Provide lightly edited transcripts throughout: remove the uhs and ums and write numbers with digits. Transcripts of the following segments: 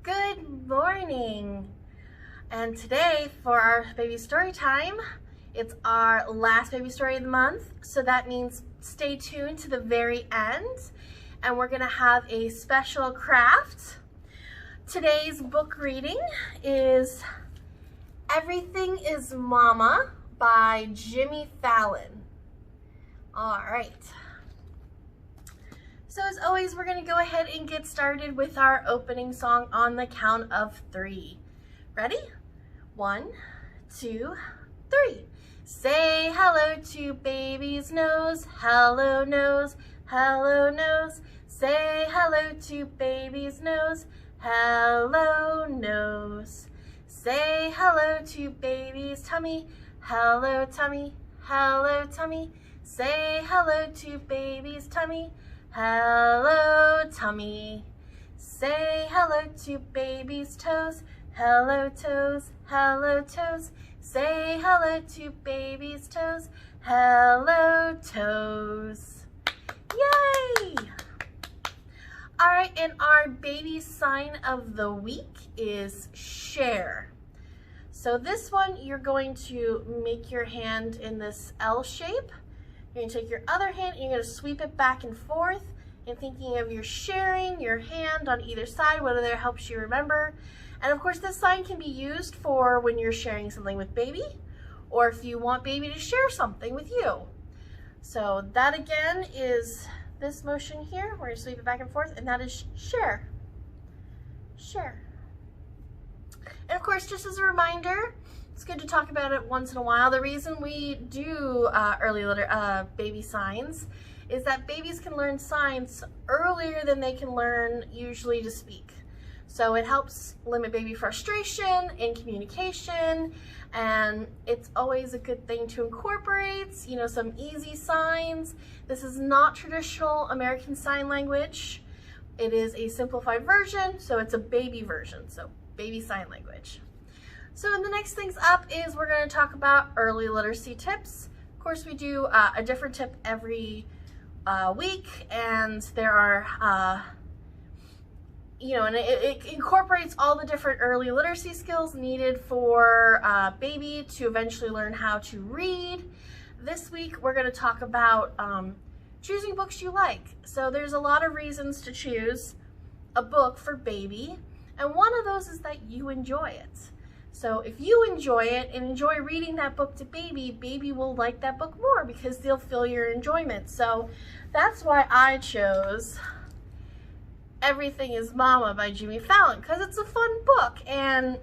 Good morning. And today for our baby story time, it's our last baby story of the month. So that means stay tuned to the very end and we're gonna have a special craft. Today's book reading is Everything is Mama by Jimmy Fallon. All right. So as always, we're gonna go ahead and get started with our opening song on the count of 3. Ready? 1, 2, 3. Say hello to baby's nose, hello nose, hello nose. Say hello to baby's nose, hello nose. Say hello to baby's tummy, hello tummy, hello tummy. Say hello to baby's tummy, hello tummy. Say hello to baby's toes, hello toes, hello toes. Say hello to baby's toes, hello toes. Yay! All right, and our baby sign of the week is share. So this one, you're going to make your hand in this L shape. You're gonna take your other hand and you're gonna sweep it back and forth and thinking of your sharing your hand on either side, whether that helps you remember. And of course, this sign can be used for when you're sharing something with baby, or if you want baby to share something with you. So that again is this motion here, where you sweep it back and forth, and that is share. Share. And of course, just as a reminder, it's good to talk about it once in a while. The reason we do early baby signs is that babies can learn signs earlier than they can learn usually to speak. So it helps limit baby frustration in communication, and it's always a good thing to incorporate, some easy signs. This is not traditional American Sign Language. It is a simplified version, so it's a baby version, so baby sign language. So the next things up is we're going to talk about early literacy tips. Of course, we do a different tip every week, and there are, and it incorporates all the different early literacy skills needed for baby to eventually learn how to read. This week, we're going to talk about choosing books you like. So there's a lot of reasons to choose a book for baby, and one of those is that you enjoy it. So if you enjoy it and enjoy reading that book to baby, baby will like that book more because they'll feel your enjoyment. So that's why I chose Everything is Mama by Jimmy Fallon, because it's a fun book, and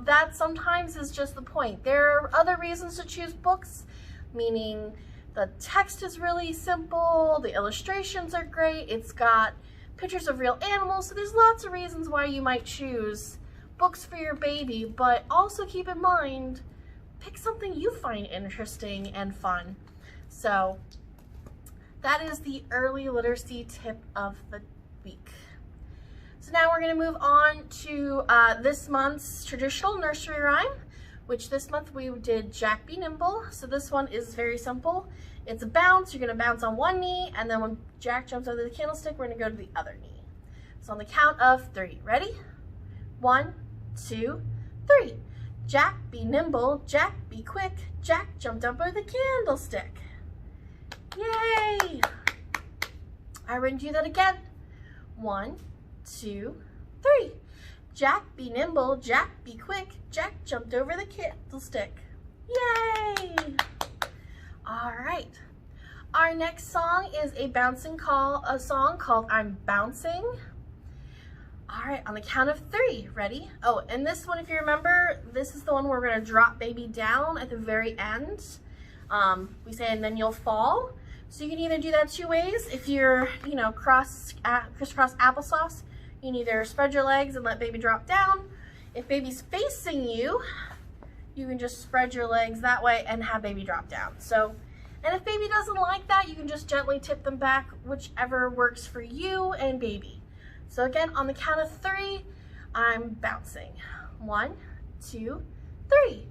that sometimes is just the point. There are other reasons to choose books, meaning the text is really simple, the illustrations are great, it's got pictures of real animals, so there's lots of reasons why you might choose books for your baby, but also keep in mind, pick something you find interesting and fun. So that is the early literacy tip of the week. So now we're going to move on to this month's traditional nursery rhyme, which this month we did Jack B Nimble. So this one is very simple. It's a bounce. You're going to bounce on one knee, and then when Jack jumps over the candlestick, we're going to go to the other knee. So on the count of 3. Ready? 1, 2, 3. Jack be nimble, Jack be quick, Jack jumped up over the candlestick. Yay! I'm going to do that again. 1, 2, 3. Jack be nimble, Jack be quick, Jack jumped over the candlestick. Yay! All right. Our next song is a song called I'm Bouncing. All right, on the count of 3, ready? Oh, and this one, if you remember, this is the one where we're gonna drop baby down at the very end. We say, and then you'll fall. So you can either do that 2 ways. If you're, crisscross applesauce, you can either spread your legs and let baby drop down. If baby's facing you, you can just spread your legs that way and have baby drop down. So, and if baby doesn't like that, you can just gently tip them back, whichever works for you and baby. So again, on the count of 3, I'm bouncing. 1, 2, 3.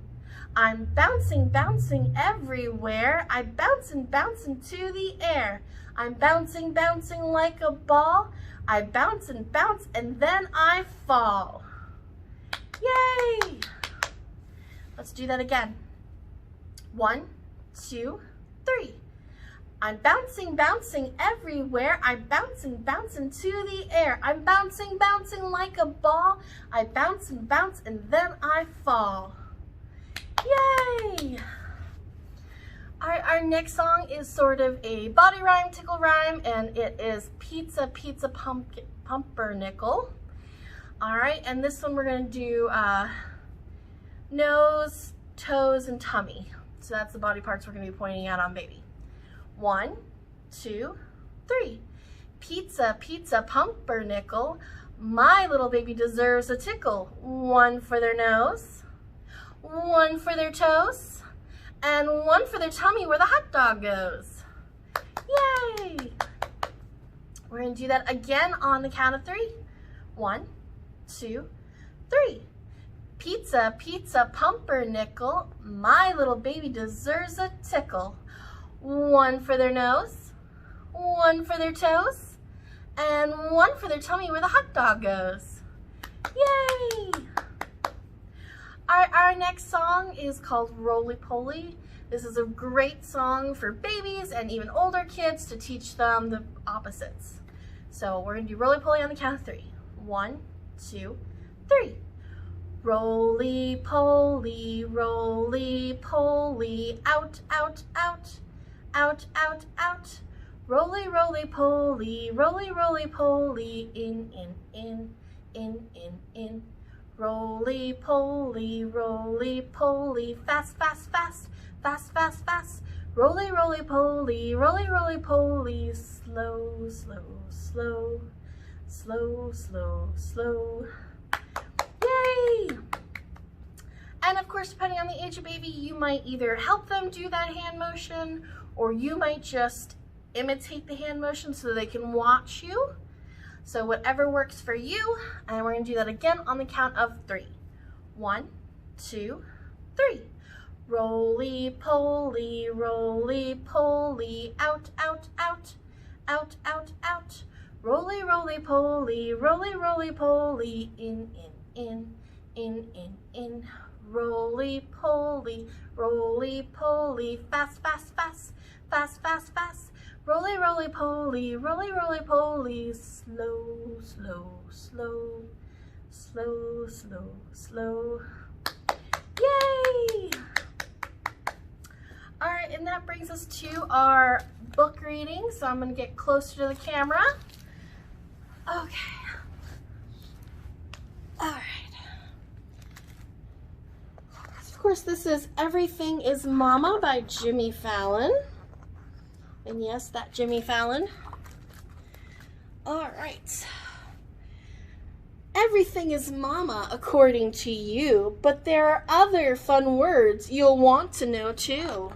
I'm bouncing, bouncing everywhere. I bounce and bounce into the air. I'm bouncing, bouncing like a ball. I bounce and then I fall. Yay! Let's do that again. 1, 2, 3. I'm bouncing, bouncing everywhere. I'm bouncing, bouncing to the air. I'm bouncing, bouncing like a ball. I bounce and bounce and then I fall. Yay! All right, our next song is sort of a body rhyme, tickle rhyme, and it is Pizza, Pizza, Pumpernickel. All right, and this one we're gonna do nose, toes, and tummy. So that's the body parts we're gonna be pointing out on baby. 1, 2, 3. Pizza, Pizza, Pumpernickel. My little baby deserves a tickle. 1 for their nose, 1 for their toes, and 1 for their tummy where the hot dog goes. Yay! We're gonna do that again on the count of 3. 1, 2, 3. Pizza, Pizza, Pumpernickel. My little baby deserves a tickle. 1 for their nose, 1 for their toes, and 1 for their tummy where the hot dog goes. Yay! Our next song is called Roly Poly. This is a great song for babies and even older kids to teach them the opposites. So we're gonna do Roly Poly on the count of 3. 1, 2, 3. Roly poly, roly poly, out, out, out. Out, out, out. Roly, roly, poly, roly, roly, poly, in, in, in, in, in, in. Roly, poly, roly, poly, fast, fast, fast, fast, fast, fast. Roly, roly, poly, roly, roly, poly, slow, slow, slow, slow, slow, slow. Yay! And of course, depending on the age of baby, you might either help them do that hand motion, or you might just imitate the hand motion so they can watch you. So whatever works for you, and we're gonna do that again on the count of 3. 1, 2, 3. Roly poly, roly poly, out, out, out, out, out, out. Roly, roly poly, roly, roly poly, in, in, in, in, in. Roly poly, roly poly, fast, fast, fast, fast, fast, fast. Roly, roly poly, roly, roly poly, slow, slow, slow, slow, slow, slow. Yay! All right, and that brings us to our book reading. So I'm gonna get closer to the camera. Okay. All right. Of course, this is Everything is Mama by Jimmy Fallon. And yes, that Jimmy Fallon. All right. Everything is mama according to you, but there are other fun words you'll want to know too.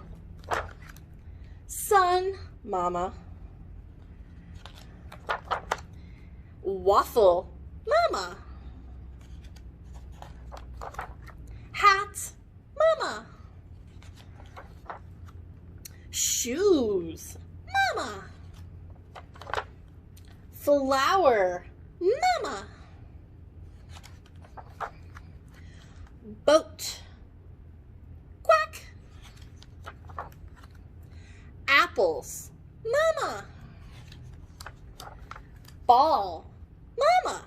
Sun, mama. Waffle, mama. Hat, mama. Shoes, mama. Flower, mama. Boat, quack. Apples, mama. Ball, mama.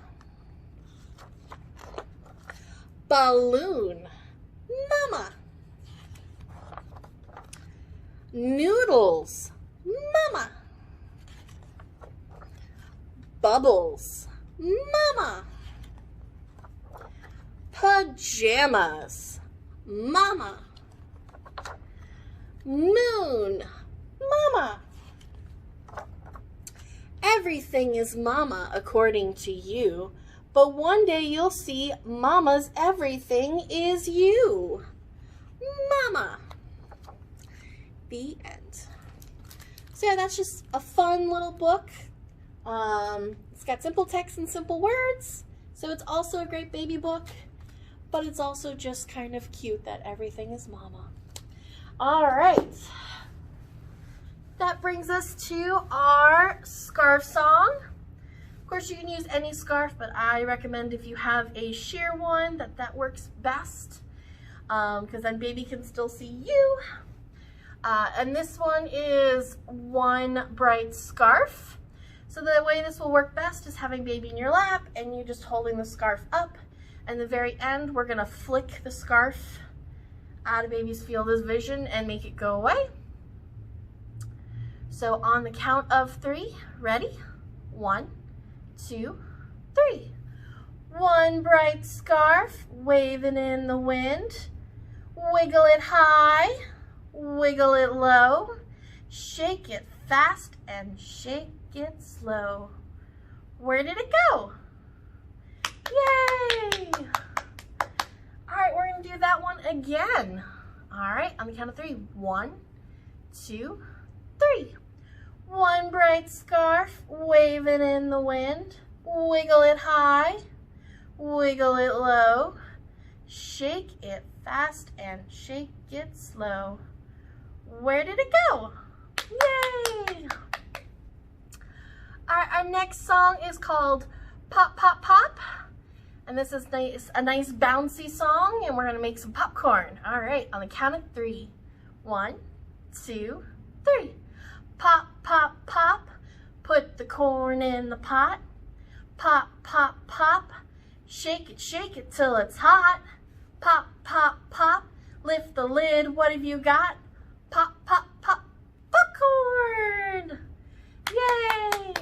Balloon, mama. Noodles, mama. Bubbles, mama. Pajamas, mama. Moon, mama. Everything is mama according to you, but one day you'll see mama's everything is you. Mama. The end. So yeah, that's just a fun little book. It's got simple text and simple words, so it's also a great baby book, but it's also just kind of cute that everything is mama. All right, that brings us to our scarf song. course, you can use any scarf, but I recommend if you have a sheer one that works best, because then baby can still see you. And this one is one bright scarf. So the way this will work best is having baby in your lap and you just holding the scarf up. And the very end, we're gonna flick the scarf out of baby's field of vision and make it go away. So on the count of 3, ready? 1, 2, 3. One bright scarf waving in the wind. Wiggle it high, wiggle it low. Shake it fast and shake it slow. Where did it go? Yay! All right, we're gonna do that one again. All right, on the count of 3. 1, 2, 3. One bright scarf waving in the wind. Wiggle it high, wiggle it low. Shake it fast and shake it slow. Where did it go? Yay! All right, our next song is called Pop, Pop, Pop. And this is a nice bouncy song, and we're gonna make some popcorn. All right, on the count of 3. 1, 2, 3. Pop, pop, pop, put the corn in the pot. Pop, pop, pop, shake it till it's hot. Pop, pop, pop, lift the lid, what have you got? Pop, pop, pop, popcorn! Yay!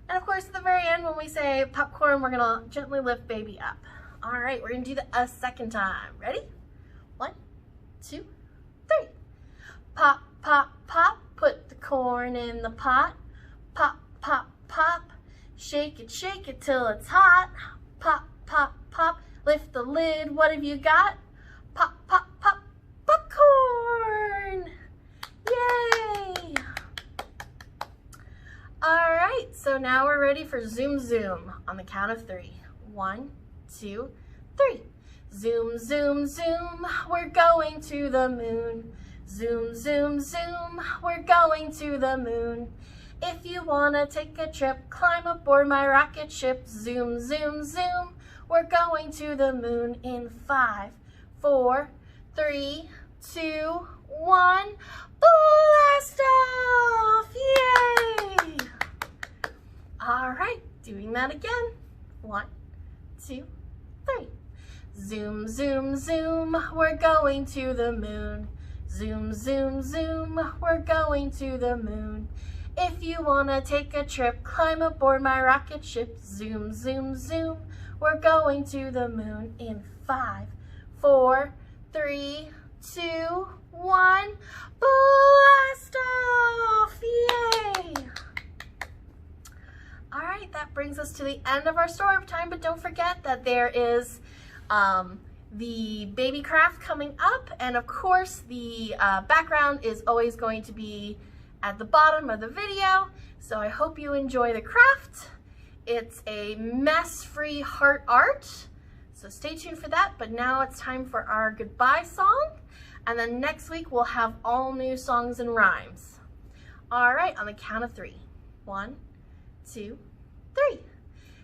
And of course, at the very end, when we say popcorn, we're gonna gently lift baby up. All right, we're gonna do that a second time. Ready? 1, 2, 3. Pop, pop, pop, put the corn in the pot. Pop, pop, pop, shake it till it's hot. Pop, pop, pop, lift the lid, what have you got? Pop, pop, pop, popcorn! Yay! All right, so now we're ready for Zoom Zoom on the count of 3. 1, 2, 3. Zoom, zoom, zoom, we're going to the moon. Zoom, zoom, zoom, we're going to the moon. If you wanna take a trip, climb aboard my rocket ship. Zoom, zoom, zoom, we're going to the moon in 5, 4, 3, 2, 1. Blast off! Yay! All right, doing that again. 1, 2, 3. Zoom, zoom, zoom, we're going to the moon. Zoom, zoom, zoom, we're going to the moon. If you wanna take a trip, climb aboard my rocket ship. Zoom, zoom, zoom, we're going to the moon in 5, 4, 3, 2, 1. Blast off! Yay! All right, that brings us to the end of our story time, but don't forget that there is the baby craft coming up, and of course the background is always going to be at the bottom of the video. So I hope you enjoy the craft. It's a mess-free heart art, so stay tuned for that. But now it's time for our goodbye song, and then next week we'll have all new songs and rhymes. All right, on the count of 3. 1, 2, 3.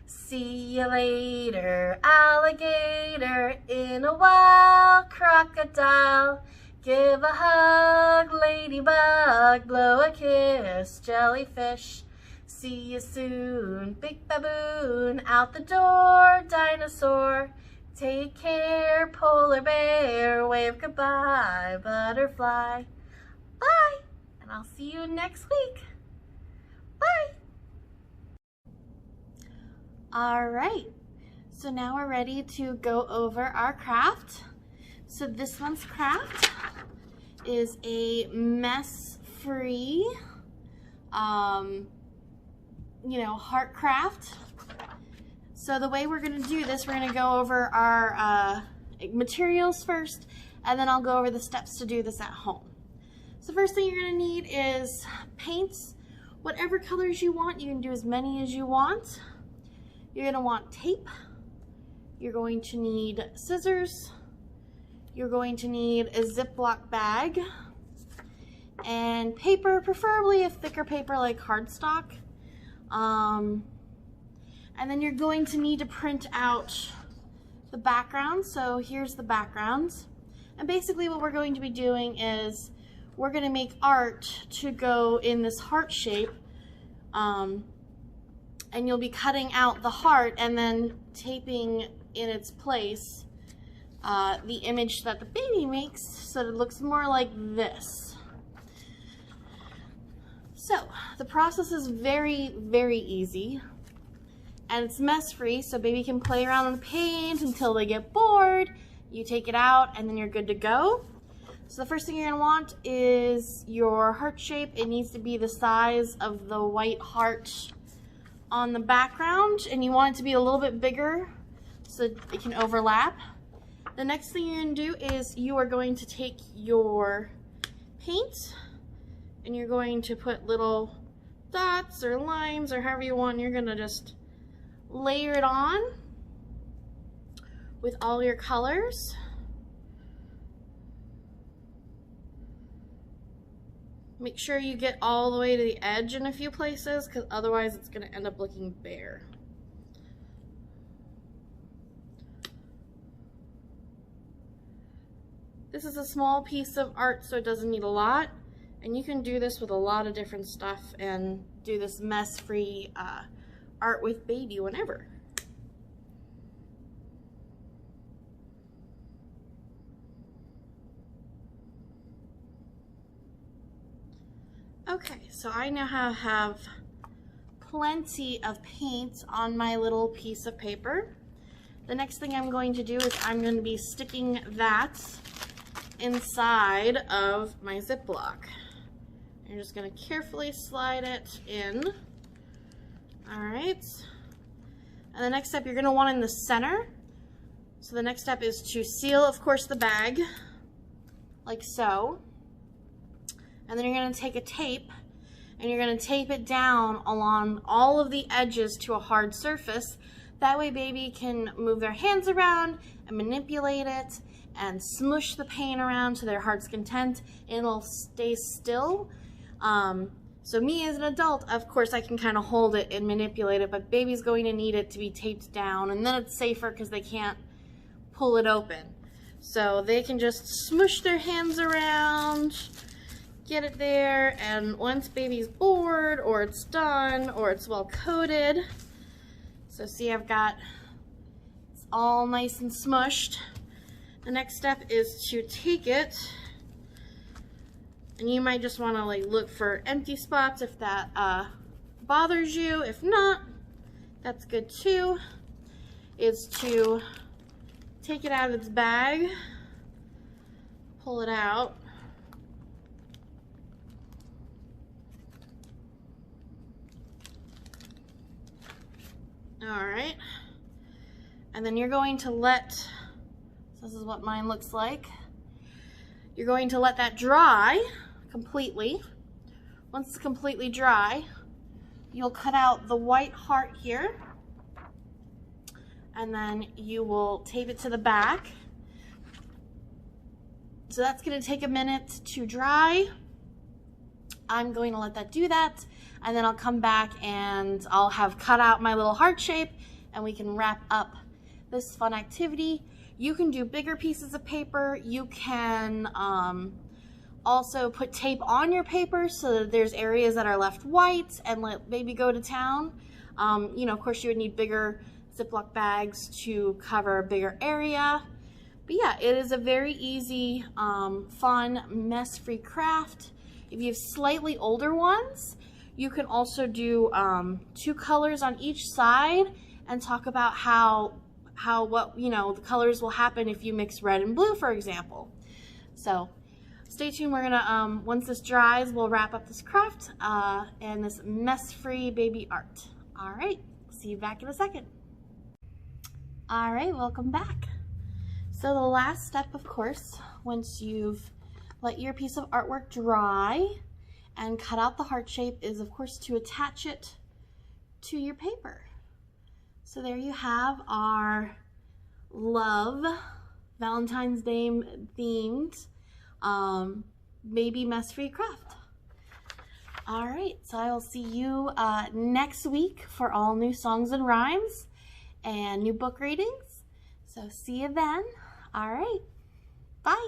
See you later, alligator, in a wild crocodile. Give a hug, ladybug, blow a kiss, jellyfish. See you soon, big baboon, out the door, dinosaur. Take care, polar bear, wave goodbye, butterfly. Bye, and I'll see you next week. Bye. All right, so now we're ready to go over our craft. So this one's craft is a mess-free, heart craft. So the way we're gonna do this, we're gonna go over our materials first, and then I'll go over the steps to do this at home. So first thing you're gonna need is paints. Whatever colors you want, you can do as many as you want. You're gonna want tape. You're going to need scissors. You're going to need a Ziploc bag and paper, preferably a thicker paper like cardstock. And then you're going to need to print out the background. So here's the background. And basically what we're going to be doing is we're going to make art to go in this heart shape. And you'll be cutting out the heart and then taping in its place the image that the baby makes so that it looks more like this. So the process is very, very easy. And it's mess-free, so baby can play around in the paint until they get bored. You take it out, and then you're good to go. So the first thing you're gonna want is your heart shape. It needs to be the size of the white heart on the background, and you want it to be a little bit bigger so it can overlap. The next thing you're gonna do is you are going to take your paint, and you're going to put little dots or lines or however you want. You're gonna just layer it on with all your colors. Make sure you get all the way to the edge in a few places, because otherwise it's going to end up looking bare. This is a small piece of art, so it doesn't need a lot, and you can do this with a lot of different stuff and do this mess-free art with baby whenever. Okay, so I now have plenty of paint on my little piece of paper. The next thing I'm going to do is I'm going to be sticking that inside of my Ziploc. I'm just going to carefully slide it in. All right, and the next step you're going to want in the center. So the next step is to seal, of course, the bag, like so. And then you're going to take a tape, and you're going to tape it down along all of the edges to a hard surface. That way baby can move their hands around and manipulate it and smush the paint around to their heart's content, and it'll stay still. So me as an adult, of course, I can kind of hold it and manipulate it, but baby's going to need it to be taped down, and then it's safer because they can't pull it open. So they can just smush their hands around, get it there, and once baby's bored, or it's done, or it's well coated, so see I've got, it's all nice and smushed. The next step is to take it, and you might just want to like look for empty spots if that bothers you. If not, that's good too. Is to take it out of its bag, pull it out, all right, and then you're going to let, this is what mine looks like, you're going to let that dry completely. Once it's completely dry, you'll cut out the white heart here, and then you will tape it to the back. So that's going to take a minute to dry. I'm going to let that do that, and then I'll come back and I'll have cut out my little heart shape, and we can wrap up this fun activity. You can do bigger pieces of paper. You can also put tape on your paper so that there's areas that are left white and let baby go to town. You know, of course you would need bigger Ziploc bags to cover a bigger area. But yeah, it is a very easy, fun, mess-free craft. If you have slightly older ones, you can also do 2 colors on each side and talk about what, you know, the colors will happen if you mix red and blue, for example. So stay tuned. We're gonna, once this dries, we'll wrap up this craft and this mess-free baby art. All right, see you back in a second. All right, welcome back. So the last step, of course, once you've let your piece of artwork dry and cut out the heart shape, is of course to attach it to your paper. So there you have our love Valentine's Day themed baby mess-free craft. All right, so I will see you next week for all new songs and rhymes and new book readings. So see you then. All right, bye.